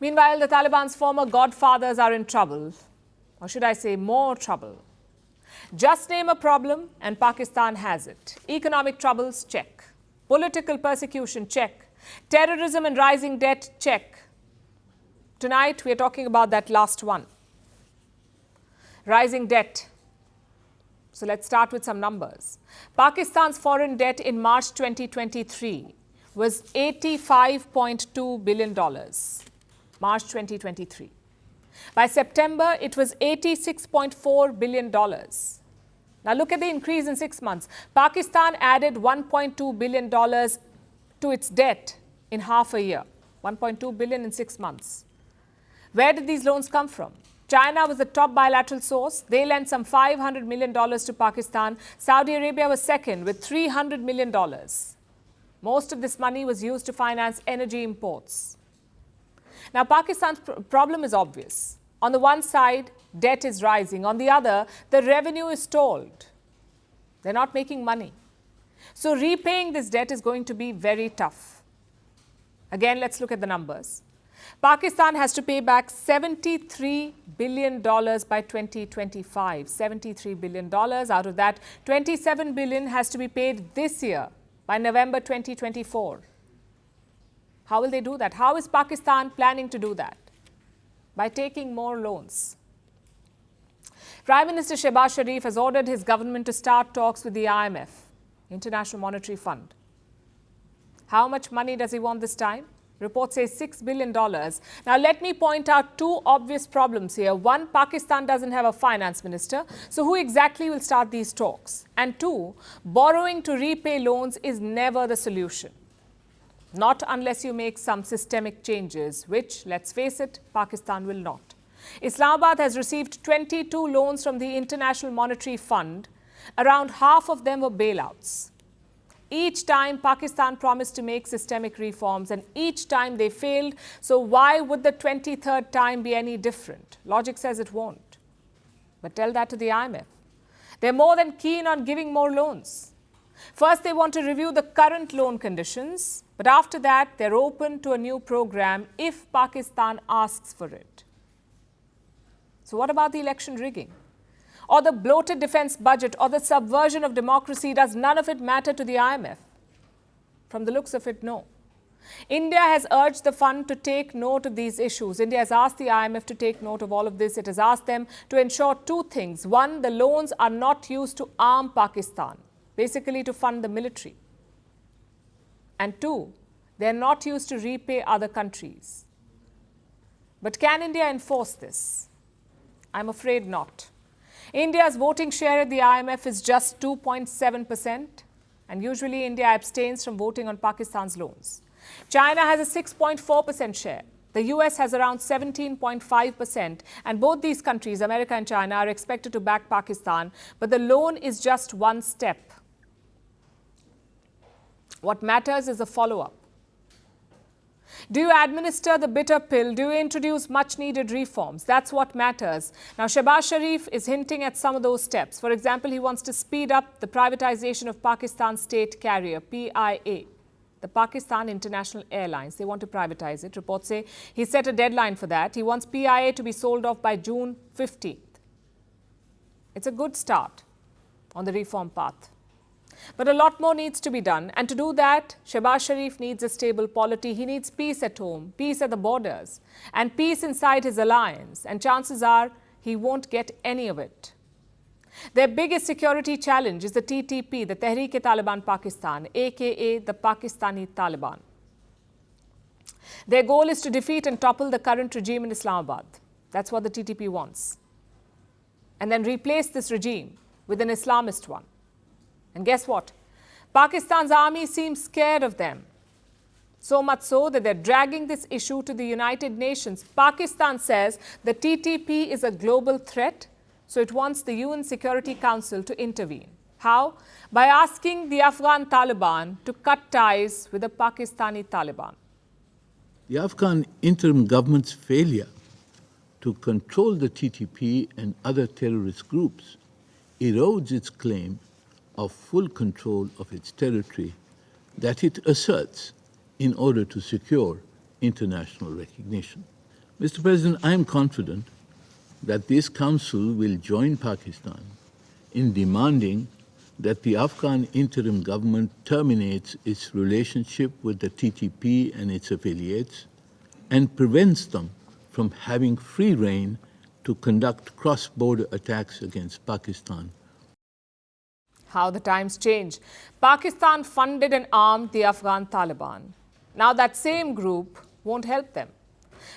Meanwhile, the Taliban's former godfathers are in trouble, or should I say more trouble. Just name a problem and Pakistan has it. Economic troubles, check. Political persecution, check. Terrorism and rising debt, check. Tonight, we are talking about that last one. Rising debt. So let's start with some numbers. Pakistan's foreign debt in March 2023 was $85.2 billion. March 2023. By September, it was $86.4 billion. Now look at the increase in 6 months. Pakistan added $1.2 billion to its debt in half a year. $1.2 billion in 6 months. Where did these loans come from? China was the top bilateral source. They lent some $500 million to Pakistan. Saudi Arabia was second with $300 million. Most of this money was used to finance energy imports. Now, Pakistan's problem is obvious. On the one side, debt is rising. On the other, the revenue is stalled. They're not making money. So repaying this debt is going to be very tough. Again, let's look at the numbers. Pakistan has to pay back $73 billion by 2025. $73 billion. Out of that, $27 billion has to be paid this year by November 2024. How will they do that? How is Pakistan planning to do that? By taking more loans. Prime Minister Shehbaz Sharif has ordered his government to start talks with the IMF, International Monetary Fund. How much money does he want this time? Report says $6 billion. Now, let me point out two obvious problems here. One, Pakistan doesn't have a finance minister. So who exactly will start these talks? And two, borrowing to repay loans is never the solution. Not unless you make some systemic changes, which, let's face it, Pakistan will not. Islamabad has received 22 loans from the International Monetary Fund. Around half of them were bailouts. Each time Pakistan promised to make systemic reforms and each time they failed. So why would the 23rd time be any different? Logic says it won't. But tell that to the IMF. They're more than keen on giving more loans. First, they want to review the current loan conditions. But after that, they're open to a new program if Pakistan asks for it. So what about the election rigging? Or the bloated defense budget, or the subversion of democracy? Does none of it matter to the IMF? From the looks of it, no. India has urged the fund to take note of these issues. India has asked the IMF to take note of all of this. It has asked them to ensure two things. One, the loans are not used to arm Pakistan, basically to fund the military. And two, they're not used to repay other countries. But can India enforce this? I'm afraid not. India's voting share at the IMF is just 2.7%, and usually India abstains from voting on Pakistan's loans. China has a 6.4% share. The US has around 17.5%, and both these countries, America and China, are expected to back Pakistan, but the loan is just one step. What matters is the follow-up. Do you administer the bitter pill? Do you introduce much-needed reforms? That's what matters. Now, Shehbaz Sharif is hinting at some of those steps. For example, he wants to speed up the privatization of Pakistan's state carrier, PIA, the Pakistan International Airlines. They want to privatize it. Reports say he set a deadline for that. He wants PIA to be sold off by June 15th. It's a good start on the reform path. But a lot more needs to be done. And to do that, Shehbaz Sharif needs a stable polity. He needs peace at home, peace at the borders, and peace inside his alliance. And chances are he won't get any of it. Their biggest security challenge is the TTP, the Tehreek-e-Taliban Pakistan, aka the Pakistani Taliban. Their goal is to defeat and topple the current regime in Islamabad. That's what the TTP wants. And then replace this regime with an Islamist one. And guess what? Pakistan's army seems scared of them. So much so that they're dragging this issue to the United Nations. Pakistan says the TTP is a global threat, so it wants the UN Security Council to intervene. How? By asking the Afghan Taliban to cut ties with the Pakistani Taliban. The Afghan interim government's failure to control the TTP and other terrorist groups erodes its claim of full control of its territory that it asserts in order to secure international recognition. Mr. President, I am confident that this Council will join Pakistan in demanding that the Afghan interim government terminates its relationship with the TTP and its affiliates and prevents them from having free rein to conduct cross-border attacks against Pakistan. How the times change. Pakistan funded and armed the Afghan Taliban. Now that same group won't help them.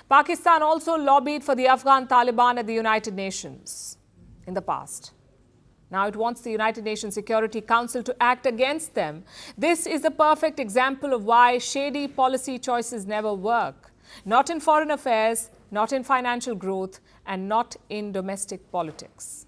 Pakistan also lobbied for the Afghan Taliban at the United Nations in the past. Now it wants the United Nations Security Council to act against them. This is a perfect example of why shady policy choices never work. Not in foreign affairs, not in financial growth, and not in domestic politics.